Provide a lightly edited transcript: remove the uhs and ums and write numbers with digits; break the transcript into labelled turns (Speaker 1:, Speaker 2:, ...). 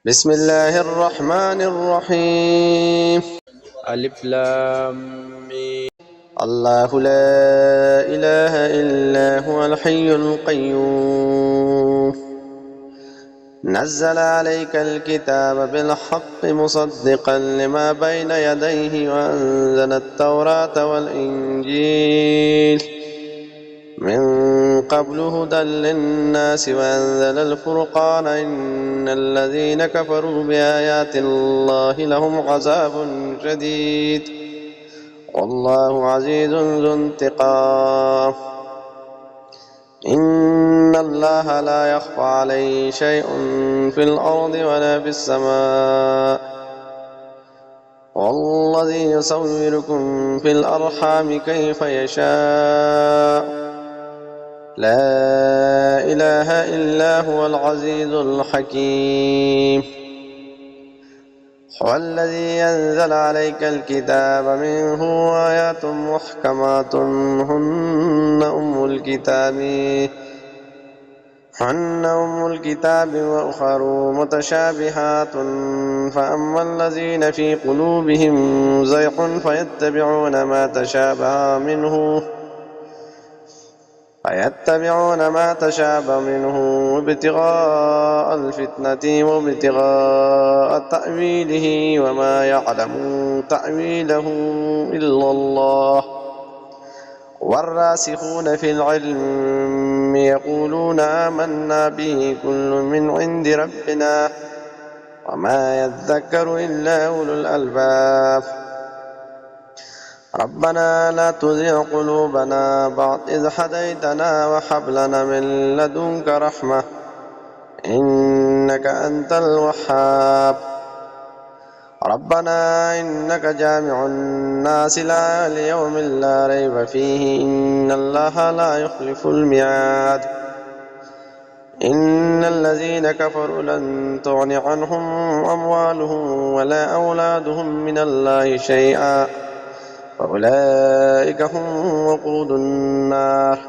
Speaker 1: بسم الله الرحمن الرحيم.
Speaker 2: ألف لام ميم.
Speaker 1: الله لا إله إلا هو الحي القيوم نزل عليك الكتاب بالحق مصدقا لما بين يديه وأنزل التوراة والإنجيل من قبل هدى للناس وأنزل الفرقان إن الذين كفروا بآيات الله لهم عذاب شديد والله عزيز ذو انتقام. إن الله لا يخفى عليه شيء في الأرض ولا في السماء والذي يصوركم في الأرحام كيف يشاء لا إله إلا هو العزيز الحكيم. هو الذي أنزل عليك الكتاب منه آيات محكمات هن أم الكتاب وأخر متشابهات فأما الذين في قلوبهم زيغ فيتبعون ما تشابه منه ابتغاء الفتنة وابتغاء تأويله وما يعلم تأويله إلا الله والراسخون في العلم يقولون آمنا به كل من عند ربنا وما يذكر إلا أولو الألباب. ربنا لا تزغ قلوبنا بعد إذ هديتنا وهب لنا من لدنك رحمة إنك أنت الوهاب. ربنا إنك جامع الناس ليوم لا ريب فيه إن الله لا يخلف الميعاد. إن الذين كفروا لن تغن عنهم أموالهم ولا أولادهم من الله شيئا فأولئك هم وقود النار